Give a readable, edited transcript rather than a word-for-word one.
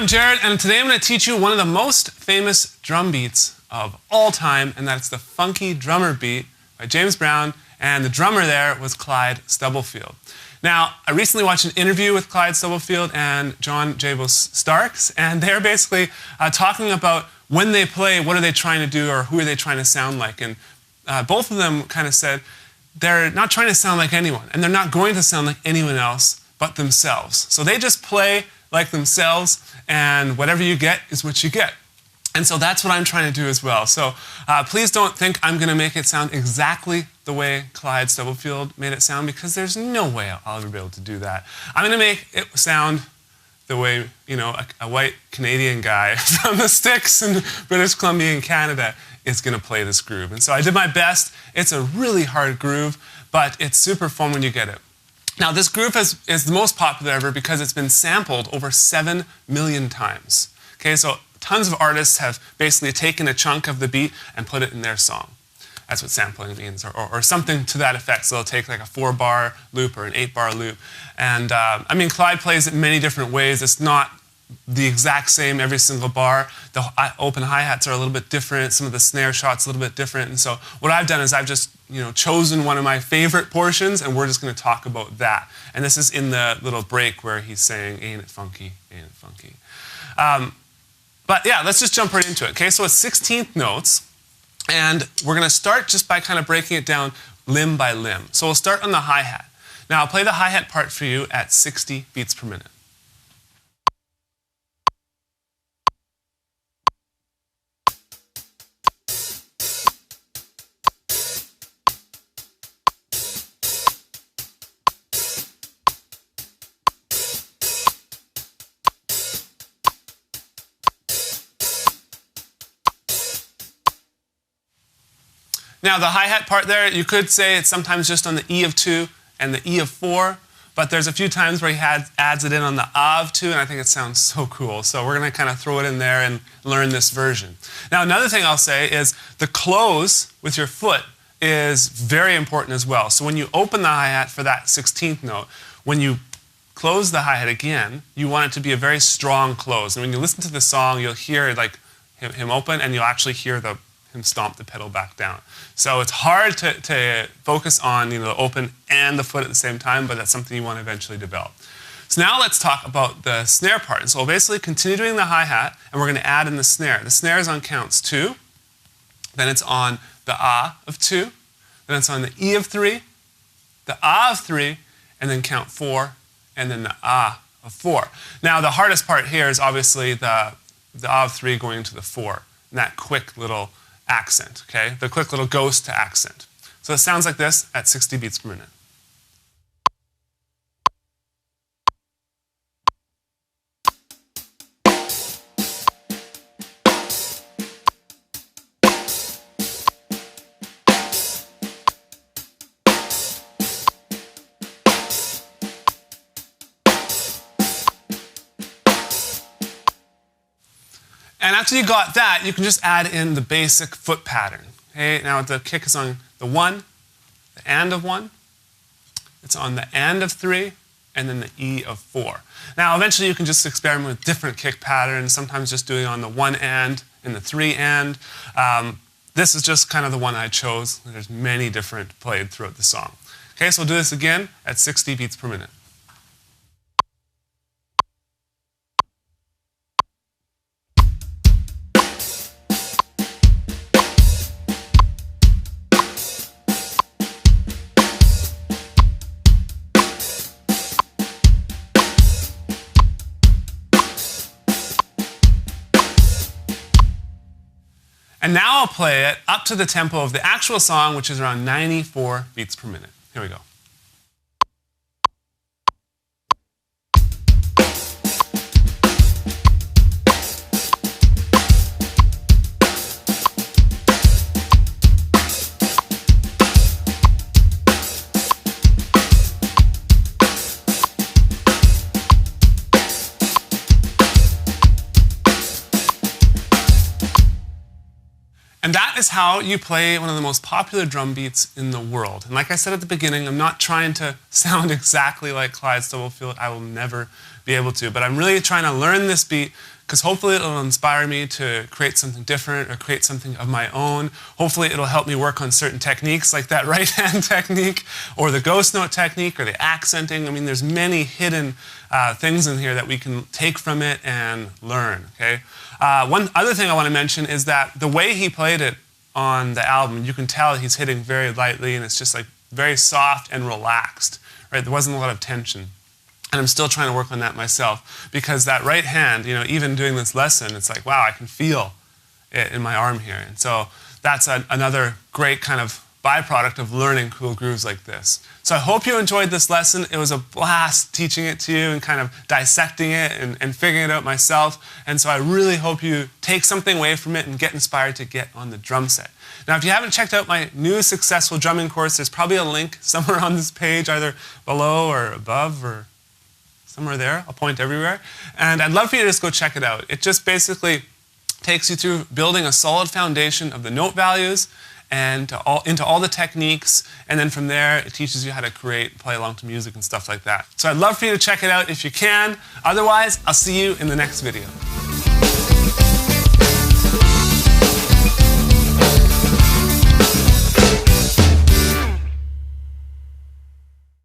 I'm Jared, and today I'm going to teach you one of the most famous drum beats of all time, and that's the Funky Drummer Beat by James Brown, and the drummer there was Clyde Stubblefield. Now, I recently watched an interview with Clyde Stubblefield and John Jabos Starks, and they're basically talking about when they play, what are they trying to do, or who are they trying to sound like, and both of them kind of said they're not trying to sound like anyone, and they're not going to sound like anyone else but themselves. So they just play like themselves, and whatever you get is what you get. And so that's what I'm trying to do as well. So please don't think I'm going to make it sound exactly the way Clyde Stubblefield made it sound, because there's no way I'll ever be able to do that. I'm going to make it sound the way, you know, a white Canadian guy from the sticks in British Columbia in Canada is going to play this groove. And so I did my best. It's a really hard groove, but it's super fun when you get it. Now, this groove is the most popular ever because it's been sampled over 7 million times. Okay, so tons of artists have basically taken a chunk of the beat and put it in their song. That's what sampling means, or something to that effect. So they'll take like a 4-bar loop or an 8-bar loop. And I mean, Clyde plays it in many different ways. It's not the exact same every single bar. The open hi-hats are a little bit different. Some of the snare shots a little bit different. And so what I've done is I've just chosen one of my favorite portions, and we're just going to talk about that. And this is in the little break where he's saying, "Ain't it funky, ain't it funky." But yeah, let's just jump right into it. Okay, so it's 16th notes, and we're going to start just by kind of breaking it down limb by limb. So we'll start on the hi-hat. Now I'll play the hi-hat part for you at 60 beats per minute. Now, the hi-hat part there, you could say it's sometimes just on the E of 2 and the E of 4, but there's a few times where he adds it in on the A of 2, and I think it sounds so cool. So we're going to kind of throw it in there and learn this version. Now, another thing I'll say is the close with your foot is very important as well. So when you open the hi-hat for that 16th note, when you close the hi-hat again, you want it to be a very strong close. And when you listen to the song, you'll hear like him open, and you'll actually hear him stomp the pedal back down. So it's hard to focus on the open and the foot at the same time, but that's something you want to eventually develop. So now let's talk about the snare part. And so we'll basically continue doing the hi-hat, and we're going to add in the snare. The snare is on counts 2, then it's on the A of 2, then it's on the E of 3, the A of 3, and then count 4, and then the A of 4. Now the hardest part here is obviously the A of 3 going into the 4, and that quick little accent, okay? The quick little ghost to accent. So it sounds like this at 60 beats per minute. And after you got that, you can just add in the basic foot pattern. Okay? Now the kick is on the 1, the and of 1, it's on the and of 3, and then the E of 4. Now eventually you can just experiment with different kick patterns, sometimes just doing on the 1 and the 3 and. This is just kind of the one I chose. There's many different played throughout the song. Okay, so we'll do this again at 60 beats per minute. And now I'll play it up to the tempo of the actual song, which is around 94 beats per minute. Here we go. And that is how you play one of the most popular drum beats in the world. And like I said at the beginning, I'm not trying to sound exactly like Clyde Stubblefield. I will never be able to. But I'm really trying to learn this beat because hopefully it'll inspire me to create something different or create something of my own. Hopefully it'll help me work on certain techniques like that right hand technique or the ghost note technique or the accenting. I mean, there's many hidden things in here that we can take from it and learn, okay? One other thing I want to mention is that the way he played it on the album, you can tell he's hitting very lightly and it's just like very soft and relaxed, right? There wasn't a lot of tension. And I'm still trying to work on that myself because that right hand, you know, even doing this lesson, it's like, wow, I can feel it in my arm here. And so that's another great kind of byproduct of learning cool grooves like this. So I hope you enjoyed this lesson. It was a blast teaching it to you and kind of dissecting it and figuring it out myself. And so I really hope you take something away from it and get inspired to get on the drum set. Now, if you haven't checked out my new successful drumming course, there's probably a link somewhere on this page, either below or above or somewhere there. I'll point everywhere. And I'd love for you to just go check it out. It just basically takes you through building a solid foundation of the note values and into all the techniques. And then from there, it teaches you how to create, play along to music and stuff like that. So I'd love for you to check it out if you can. Otherwise, I'll see you in the next video.